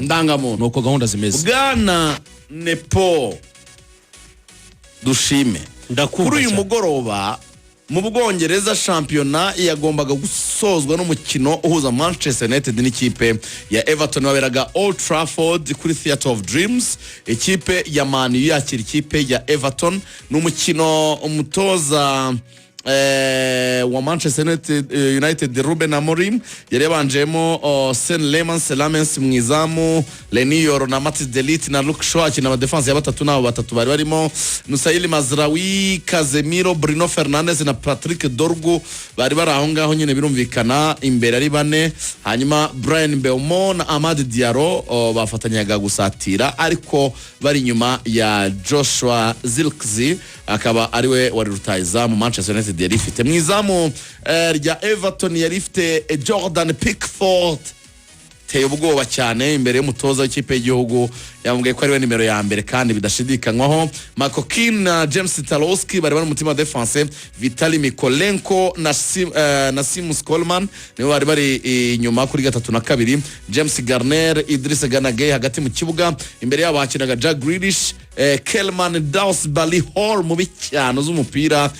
ndangamuntu nuko gahunda zimeze. Bwana Nepo dushime kuri uyu mugoroba mu Bwongereza shampiyona yagombaga gusozwa n'umukino uhuza Manchester United n'ikipe ya Everton waberaga Old Trafford kuri Theatre of Dreams. Ikipe ya Man U yakira ikipe ya Everton n'umukino umutoza wa Manchester United Ruben Amorim yari yabanjemo Sen Lemans mwizamu Lenior na Matis Delit na Luke Shaw akina aba defense ya batatu nabo batatu bari barimo Nusaili Mazraoui, Casemiro, Bruno Fernandes na Patrick Dorgu bari bari aho ngaho nyine birumvikana imbere ari bane. Hanyuma Brian Mbeumo na Amad Diallo bafatanyaga gusatira ariko bari nyuma ya Joshua Zirkzee akaba ariwe wari rutayiza mu Manchester United yari ifite mwizamu rya Everton yari ifite Jordan Pickford teye ubwoba cyane imbere y'umutoza w'ikipe y'igihugu yamubwiye ko ariwe nimero ya mbere kandi bidashidikanywaho. Makokin na James Tarkowski bari bari umutima defense. Vitali Mikolenko na Simus Coleman nibo bari bari inyuma kuri gatatu na kabiri. James Garner, Idris Gana Gueye hagati mu kibuga. Imbere yabo hakinaga Jack Grealish, Kelman Dawes Bali Hall mu bicyano z'umupira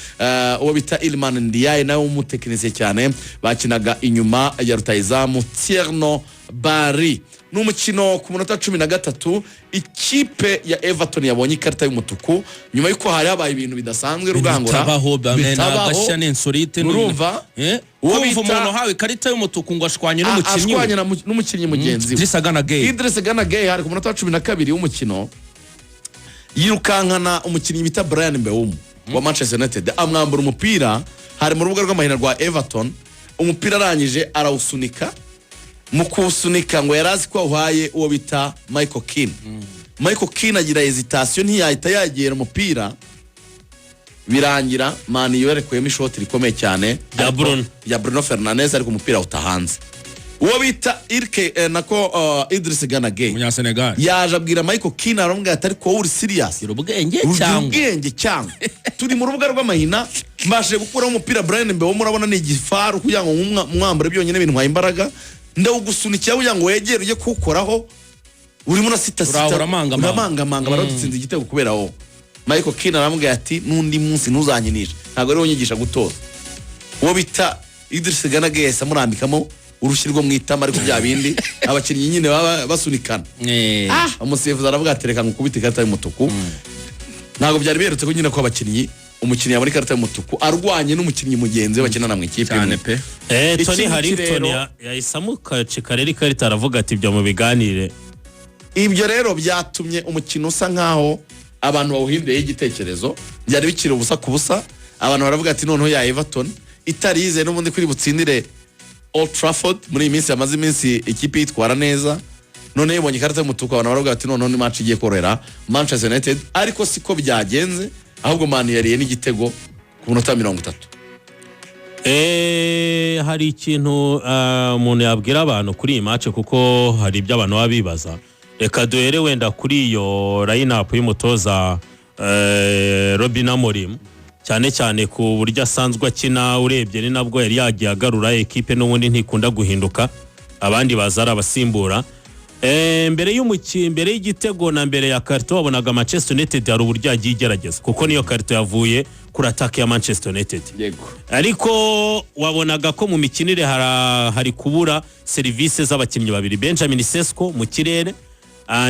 uwo bita Ilman Ndiaye nawe umutekinisiye cyane bakinaga inyuma ya rutayizamu Tierno Bari. N'umukino ku munota 13 ikipe ya Everton yabonye ikarita y'umutuku nyuma yuko hari habaye ibintu bidasanzwe rugangura bitabaho gashya insolite n'urumva uwo umuntu hawe ikarita y'umutuku ngo ashwanye n'umukinnyi mugenzi Idris Gana Gueye hari ku munota 12 w'umukino yirukankana umukinnyi bita Brian Mbeumo wa Manchester United amwambura umupira hari mu rubuga rw'amahina rwa Everton. Umupira arangije arawusunika mu kusunika ngo yarazi ko ahaye uwo bita Michael Keane. Michael Keane agira hesitation ntiyahita yagera umupira birangira Man U yarekuyemo ishoti rikomeye cyane ya Bruno Fernandes ariko umupira utahanze. Uwo bita Idris Gana Gueye umunya Senegal yaje abwira Michael Keane arambwira ati ariko wowe uri serious ubwenge cyangwa turi mu rubuga rw'amahina mbashe gukuraho umupira Brian Mbeumo murabona ni igifaru kugira ngo mwambare byonyine ibintu nkwaye imbaraga ndawugusunikira kugira ngo wegere uje kukoraho urimo na sita uramanga baradutsinze igitego kubera aho. Michael Keane arambwira ati nundi munsi ntuzanyinisha ntago ari wonyigisha gutoza. Uwo bita Idris Gana Gueye samurambikamo urushirwo mwitama ariko bya bindi abakinnyi nyine basunikana umusifuzi aravuga atereka ngukubita ikarita y'umutuku. Ntago byari berutse ko nyine ko abakinnyi umukinnyi yabona ikarita y'umutuku arwanye n'umukinnyi mugenzi bakinana mu ikipe cyane pe. Tony Harrington yayisamuka cikareri ikarita aravuga ati byo mu biganire. Ibyo rero byatumye umukino usa nkaho abantu bawuhindeye igitekerezo byari bikira ubusa ku busa. Abantu baravuga ati noneho ya Everton itarize n'ubundi kuri butsindire Old Trafford muri iminsi yamaze iminsi ikipe yitwara neza none yibonye ikarita y'umutuku abantu baravuga ati noneho ni match igiye korera Manchester United ariko siko byagenze ahubwo Man yariye n'igitego ku munota 30. Hari ikintu umuntu yabwira abantu kuri iyi match kuko hari ibyo abantu babibaza. Reka duhere wenda kuri iyo line-up y'umutoza Ruben Amorim cyane ku buryo asanzwe akina urebye ni nabwo yari yagiye agarura equipe n'ubundi ntikunda guhinduka abandi bazara abasimbura. Mbere y'igitego na mbere ya karito wabonaga Manchester United hari uburyo yagiye igerageza kuko niyo karito yavuye kuri attack ya Manchester United. Ariko wabonaga ko mu mikinire hari kubura service z'abakinnyi babiri Benjamin Sesko mu kirere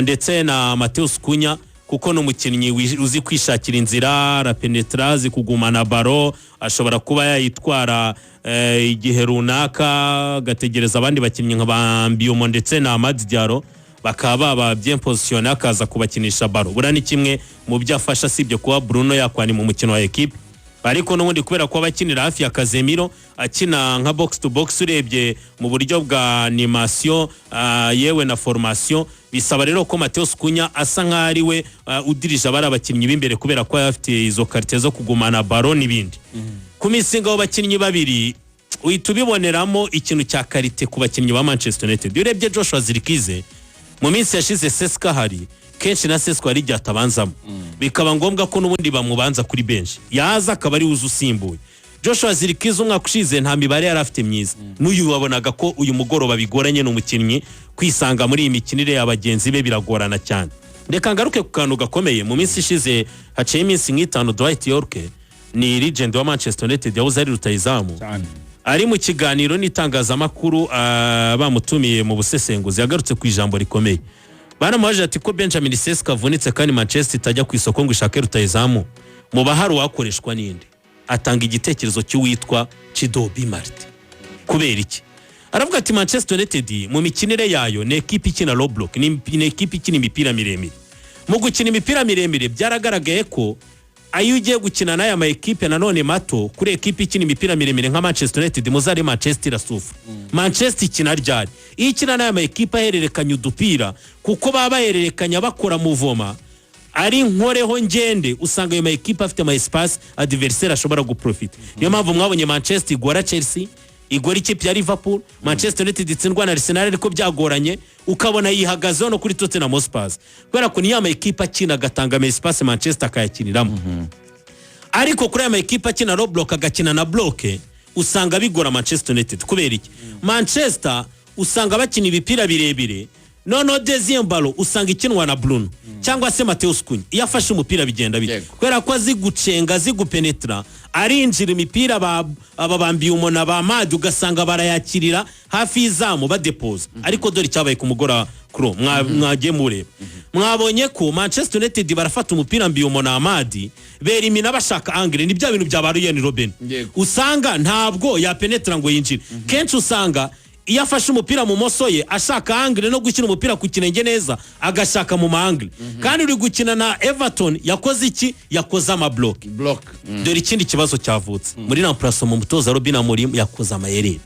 ndetse na Mateus Cunha kuko no mukinnyi uzi kwishakira inzira la penetrazi kugumana baro ashobora kuba yayitwara igihe runaka gategereza abandi bakinnyi nka Mbeumo ndetse na Amad Diallo bakaba baba bien positionné akaza kubakinisha baro. Bura ni kimwe mu byafasha sibyo kuba Bruno yakwani mu mukino wa equipe ariko n'ubundi kubera ko abakinira hafi ya Casemiro akina nka box to box urebye mu buryo bwa animation yewe na formation bisaba rero ko Mateus Cunha asa nk'ari we udirije abari abakinnyi b'imbere kubera ko afite izo carte zo kugumana baro n'ibindi. Ku misinga w'abakinnyi babiri uhita ubiboneramo ikintu cya karite ku bakinnyi ba Manchester United. Urebye Joshua Zirkzee mu minsi yashize Seska hari kenshi na Sesko ari ryatabanzamo bikaba ngombwa ko n'ubundi bamubanza kuri bench yaza akaba ari uzusimbuye. Joshua Zirkiza umwaka ushize nta mibare yari afite myiza n'uyu wabonaga ko uyu mugoroba bigoranye n'umukinnyi kwisanga muri iyi mikinire y'abagenzi be biragorana cyane. Reka ngaruke ku kantu gakomeye mu minsi ishize haciye iminsi nk'itanu Dwight York ni legend wa Manchester United yahoze ari rutayizamu ari mu kiganiro n'itangazamakuru bamutumiye mu busesenguzi yagarutse ku ijambo rikomeye. Baramuhaje ati ko Benjamin Seska avunitse kandi Manchester itajya ku isoko ngo ishake rutayizamu mu bahari wakoreshwa n'indi. Atanga igitekerezo cy'uwitwa Chidobi Marti. Kubera iki? Aravuga ati Manchester United mu mikinire yayo ni ekipi ikina low block, ni ekipi ikina imipira miremire. Mu gukina imipira miremire byaragaragaye ko ayo ugiye gukina n'aya ma ekipe nanone mato kuri ekipi ikina imipira miremire nka Manchester United muzari Manchester irasufa. Manchester ikina ryari? Iyo ikina n'aya ma ekipe ahererekanya udupira kuko baba bahererekanya bakora muvoma ari nkoreho ngende usanga ayo ma ekipe afite ama espace adversaire ashobora guprofita. Niyo mpamvu mwabonye Manchester igora Chelsea, igora ikipe ya Liverpool, Manchester United itsindwa na Arsenal ariko byagoranye ukabona yihagazeho no kuri Tottenham Hotspur. Kubera ko niyo ama ekipe akina agatanga ama espace Manchester akayakiniramo. Ariko kuri ama ekipe akina low block agakina na block usanga bigora Manchester United. Kubera iki? Manchester usanga bakina ibipira birebire nono deuxième ballon usanga ikinwa na Bruno cyangwa se Mateus Cunha yafashe umupira bigenda bite kwera ko azigucenga zigupenetra arinjira imipira ababambiye umona ba Madi ugasanga barayakirira hafi izamu badepoza. Ariko dore cyabaye ku mugora kuro mwagiye mureba mwabonye ko Manchester United barafata umupira mbiye umona Madi berimina bashaka angle ni bya bintu byabaruye ni Robin usanga ntabwo ya penetra ngo yinjire. Kenshi usanga iyo afashe umupira mu moso ye ashaka angle no gukina umupira ku kirenge neza agashaka mu mangle. Kandi uri gukina na Everton yakoze iki? Yakoze ama block. Dore ikindi kibazo cyavutse muri remplaçant mu mutoza Robin Amorim yakoze amayeri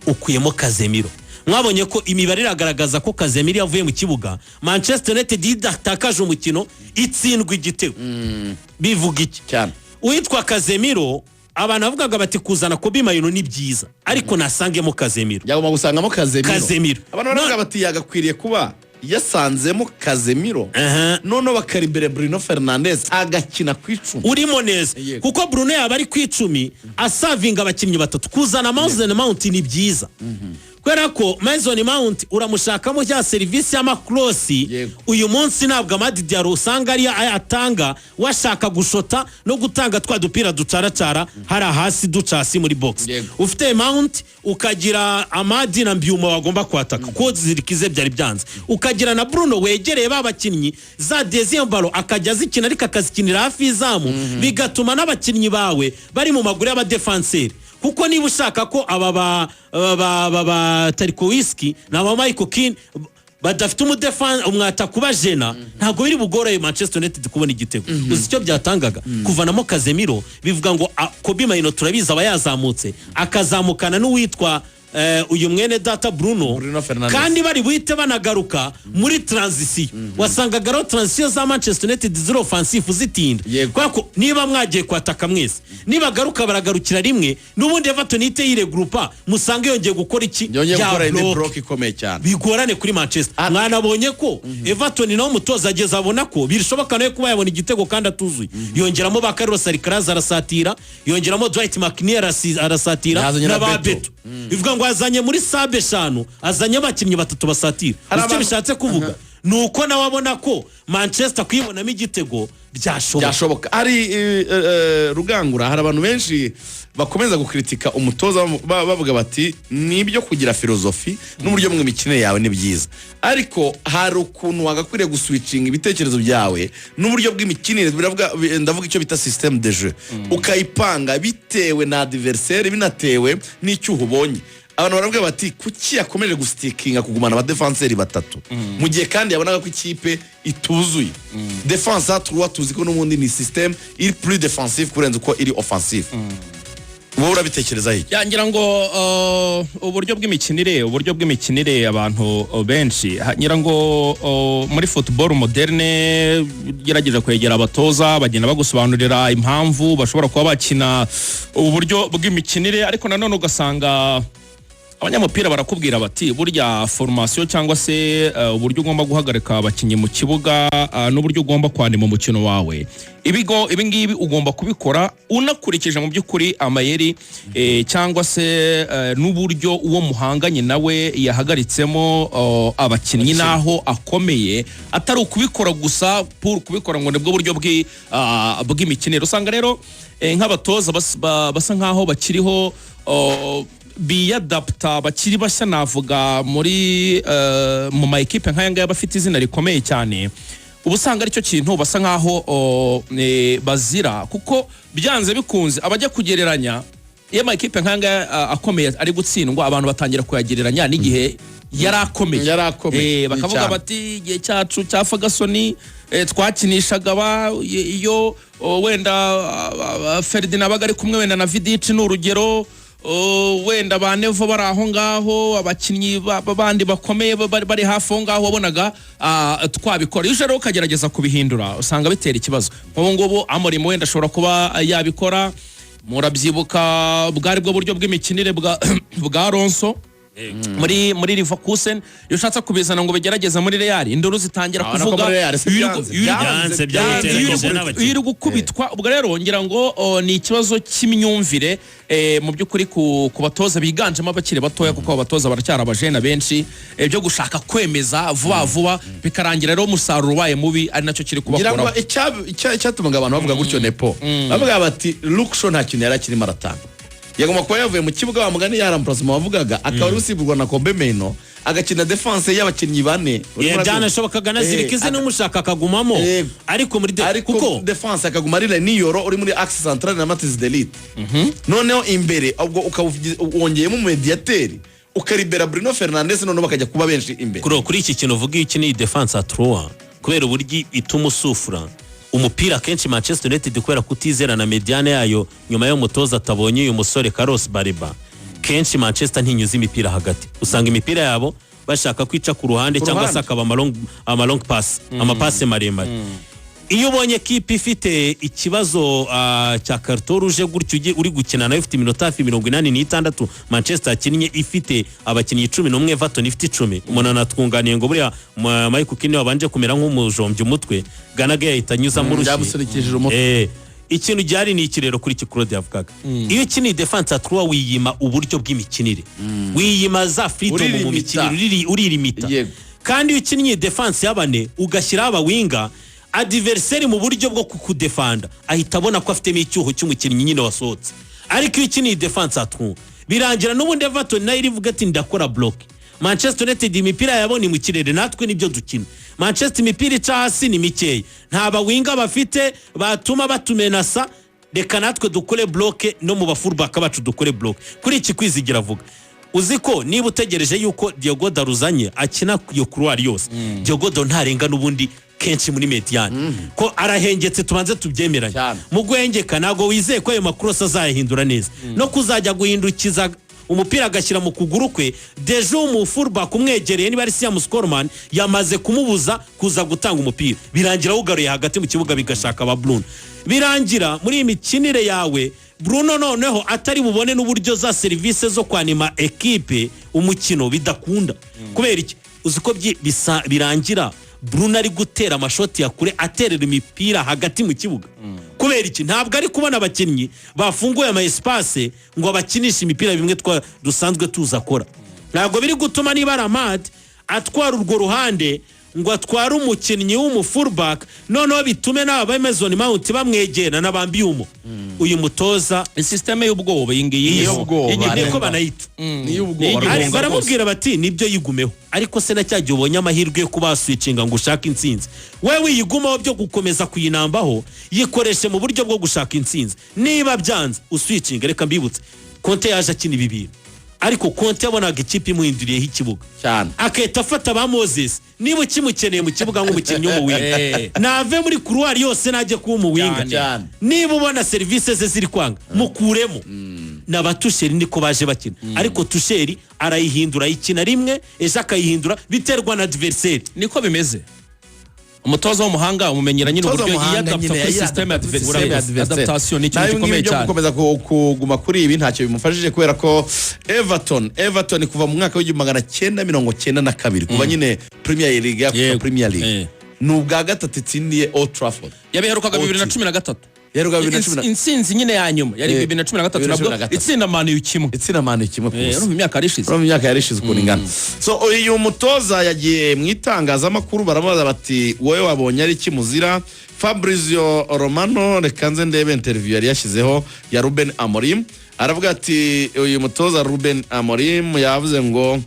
ukuyemo Casemiro. Mwabonye ko imibare iragaragaza ko Casemiro yavuye mu kibuga Manchester United idatakaje umukino itsindwa igitego. Bivuga iki cyane? Uitwa Casemiro abantu bavugaga bati kuzana Kobe Mayino ni byiza ariko nasangemo Casemiro. Yagomba gusangamo Casemiro. Abantu baravuga bati yagakwiriye kuba yasanzemo Casemiro none bakari imbere Bruno Fernandes agakina kwicumi urimo neza kuko Bruno yaba ari kwicumi asavinga abakinnyi batatu. Kuzana Mason Mount ni byiza kwera ko Mason Mount uramushakamo cya service y'amakrosi uyu munsi ntabwo Amadi Diallo usanga ari atanga washaka gushota no gutanga twa dupira ducaracara hari hasi ducasi muri box. Ufite Mount ukagira Amadi na Mbyuma wagomba kwataka ko zirikize byari byanze ukagira na Bruno wegereye babakinnyi za deuxième ballon akajya zikina ariko akazikinira hafi izamu bigatuma n'abakinnyi bawe bari mu maguru y'aba defenseur. Kuko niba ushaka ko aba Tarkowski na Michael Keane badafite umwata kuba jena ntago biri bugoroye Manchester United kubona igitego. Uzi icyo byatangaga kuvanamo Casemiro bivuga ngo Kobe Mayino turabiza aba yazamutse akazamukana n'uwitwa uyu mwene data Bruno kandi bari buhite banagaruka muri transition. Wasanga garo transition za Manchester United zero offensive zitinda kwako niba mwagiye kwataka mwese niba garuka baragarukira rimwe n'ubundi Everton ite yire groupa musange yongeye gukora iki ya block ikomeye cyane bigorane kuri Manchester. Mwanabonye ko Everton nawo mutoza ageze abona ko birishoboka no kuba yabona igitego kandi atuzuye yongeramo ba Carlos Alcaraz arasatira yongeramo Dwight McNeil arasatira n'ababeto ivuga ngo azanye muri sabe 5 azanye abakinnyi batatu basatira. Icyo bishatse kuvuga nuko nawe abona ko Manchester kwibonamo igitego byashoboka. Ari Rugangura hari abantu benshi bakomeza gukritika umutoza bavuga bati nibyo kugira filozofi n'uburyo mu mikino yawe ni byiza ariko hari ukuntu wagakwiriye guswitching ibitekerezo byawe n'uburyo bw'imikinire ndavuga icyo bita système de jeu ukayipanga bitewe na adversaire binatewe n'icyo ubonye. Abantu baravuga bati kuki yakomeje gustikinga kugumana aba defenseurs batatu mu gihe kandi yabonaga ko ikipe ituzuye. Defense à tuzi ko n'ubundi ni système il plus défensif kurenza uko iri offensive. Wowe urabitekereza iki? Ngira ngo uburyo bw'imikinire abantu benshi ngira ngo muri football moderne gerageje kwegera abatoza bagenda bagusobanurira impamvu bashobora kuba bakina uburyo bw'imikinire ariko nanone ugasanga abanyamupira barakubwira bati burya formation cyangwa se uburyo ugomba guhagarika abakinnyi mu kibuga n'uburyo ugomba kwandima umukino wawe ibi ngibi ugomba kubikora unakurikije mu by'ukuri amayeri cyangwa se n'uburyo uwo muhanganye nawe yahagaritsemo abakinnyi naho akomeye atari ukubikora gusa pour kubikora ngo nibwo buryo bw'imikinire. Usanga rero nk'abatoza basa nkaho bakiriho biyadapta bakiri bashya navuga muri mu ma equipe nk'aya ngaya bafite izina rikomeye cyane. Ubusanga aricyo kintu basa nkaho bazira kuko byanze bikunze abajya kugereranya iyo ma equipe nk'aya ngaya akomeye ari gutsindwa abantu batangira kuyagereranya n'igihe yarakomeye bakavuga bati igihe cyacu cya Ferguson twakinishaga iyo wenda Ferdinand abaga ari kumwe wenda na Vidic n'urugero wenda ba Nepo bari aho ngaho abakinnyi bandi bakomeye bari hafi aho ngaho wabonaga twabikora iyo rero ukagerageza kubihindura usanga bitera ikibazo. Nk'ubu ngubu amurimo wenda ashobora kuba yabikora murabyibuka bwari bwo buryo bw'imikinire bwa Ronso muri Leverkusen iyo ushatse kubizana ngo bigerageza muri Real induru zitangira kuvuga iri gukubitwa. Ubwo rero ngira ngo ni ikibazo cy'imyumvire mu by'ukuri ku batoza biganjemo abakiri batoya kuko abatoza baracyari abajena benshi byo gushaka kwemeza vuba bikarangira rero umusaruro ubaye mubi ari nacyo kiri kubakora. Icyatumaga abantu bavuga gutyo Nepo bavuga bati Luksho nta kintu yarakirimo aratanga yagomba kuba yavuye mu kibuga bamugani yaramprasima wavugaga akaba ari usibirwa na Kombemeno agakina defense y'abakinnyi bane byanashobokaga na Zirikize n'umushaka akagumamo ariko muri kuko defense akaguma ari Niyoro uri muri axe centrale na Matiz Delite noneho imbere ubwo ukawongeyemo mediateur ukaribera Bruno Fernandes noneho bakajya kuba benshi imbere kuri iki kintu uvuga iki ni defense à 3 kubera uburyo ituma usufura umupira kenshi Manchester United kubera kutizera na mediane yayo nyuma yo mutoza atabonye uyu musore Carlos Bariba kenshi Manchester ntinyuza imipira hagati usanga imipira yabo bashaka kwica ku ruhande cyangwa se akaba long pass amapase maremare. Iyo ubonye kipe ifite ikibazo cya carton rouge gutyo uri gukina nayo ifite iminota 86 Manchester akinnye ifite abakinnyi 11 Everton ifite 10 umuntu anatwunganiye ngo buriya Michael Keane wabanje kumera nk'umujombye umutwe Ganaga yahita anyuza mu rushi ikintu cyari ni ikirero kuri Claude yavugaga iyo kini defense atwa wiyima uburyo bw'imikinire wiyima za freedom mu mikinire uri limita kandi iyo kinnye defense yabane ugashyira abawinga adversaire mu buryo bwo kukudefanda ahita abona ko afite icyuho cy'umukinnyi nyine wasohotse. Ariko iyo kini defense atwa birangira n'ubundi Everton nayo irivuga ati ndakora block. Manchester United imipira yabone mu kirere natwe nibyo dukina. Manchester imipira ica hasi ni mikeye nta bawinga bafite batuma batumenasa reka natwe dukore block no mu bafullback bacu dukore block. Kuri iki kwizigira avuga uziko niba utegereje yuko Diogo Daruzanye akina yo couloir yose Diogo ntarenga n'ubundi kenshi muri mediane ko arahengetse tubanze tubyemeranye mu gwengeka nago wizeye ko ayo makuru azahindura neza no kuzajya guhindukiza umupira agashyira mu kuguru kwe dejo mu fullback umwegereye niba ari Siam Scorman yamaze kumubuza kuza gutanga umupira birangira ugaruye hagati mu kibuga bigashaka ba Bruno birangira muri imikinire yawe Bruno noneho atari bubone n'uburyo za service zo kwanima equipe umukino bidakunda kubera iki uziko birangira Bruno ari gutera amashoti ya kure aterera imipira hagati mu kibuga kubera iki ntabwo ari kubona abakinnyi bafunguye ama espace ngo abakinisha imipira bimwe dusanzwe tuzakora ntabwo biri gutuma niba Ramad atwara urwo ruhande ngo atwara umukinnyi w'umufullback noneho bitume n'aba Mason Mount bamwegera n'abambiyumo uyu mutoza systeme y'ubwoba yingiye niko banayita baramubwira bati nibyo yigumeho ariko se na cyagiye ubonye amahirwe yo kubaswitchinga ngo ushaka intsinzi wewe yigumaho byo gukomeza kuyinambaho yikoreshe mu buryo bwo gushaka intsinzi niba byanze uswitchinga reka mbibutse Conte yaje akina ibibiri ariko Conte yabonaga ikipe imuhinduriyeho ikibuga cyane akahita afata ba Moses niba ukimukeneye mu kibuga nk'umukinnyi w'umuwinga nave muri couloir yose najye kuba umuwinga niba ubona services ze ziri kwanga mukuremo n'abatusheri niko baje bakina ariko tusheri arayihindura ikina rimwe ejo akayihindura biterwa na adversaire niko bimeze umutoza w'umuhanga umumenyera nyine Umutoza uburyo w'umuhanga yiyadapta nyine kuri system adaptation ni ikintu gikomeye cyane. gukomeza kuguma kuri ibi ntacyo bimufashije kubera ko Everton kuva mu mwaka w'1992 kuva nyine Premier League ya Premier League ni ubwa gatatu itsindiye Old Trafford. Yabiherukaga 2013 yaheruka 2013 insinzi nyine ya nyuma yari 2013 nabwo itsinda manu kimwe plus mu myaka yarishize ukuntu ingana. So uyu mutoza yagiye mu itangazamakuru baramubaza bati wowe wabonye ari kimuzira. Fabrizio Romano reka nze ndebe interview yari yashyizeho ya Ruben Amorim aravuga ati uyu mutoza Ruben Amorim yavuze ngo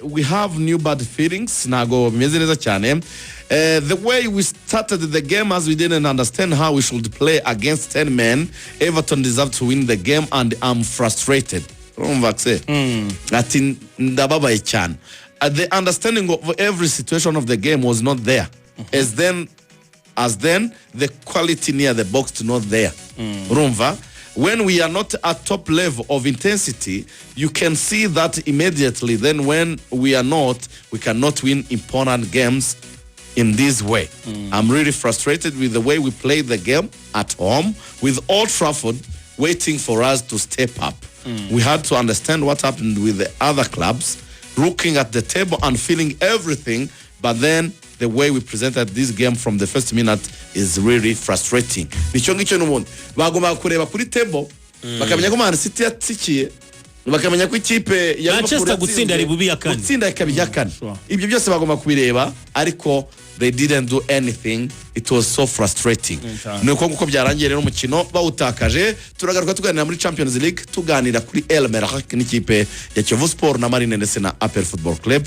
we have new bad feelings nago bimeze neza cyane. The way we started the game as we didn't understand how we should play against 10 men. Everton deserved to win the game and I'm frustrated. Ati ndababaye cyane. The understanding of every situation of the game was not there. As then the quality near the box to not there. Urumva? When we are not at top level of intensity, you can see that immediately. Then when we are not, we cannot win important games in this way. I'm really frustrated with the way we played the game at home with Old Trafford waiting for us to step up. We had to understand what happened with the other clubs, looking at the table and feeling everything, but then the way we presented this game from the first minute is really frustrating. Nicyo ngicyo n'ubundi bagomba kureba kuri table bakamenya ko Man City yatsikiye bakamenya ko ikipe ya Manchester gutsinda ari bubi ya kane gutsinda ikabijya kane. Ibyo byose bagomba kubireba ariko they didn't do anything. It was so frustrating. Nuko nguko byarangiye rero umukino bawutakaje. Turagaruka tuganira muri Champions League tuganira kuri El Merreikh n'ikipe ya Kiyovu Sport na Marine ndetse na Apple Football Club.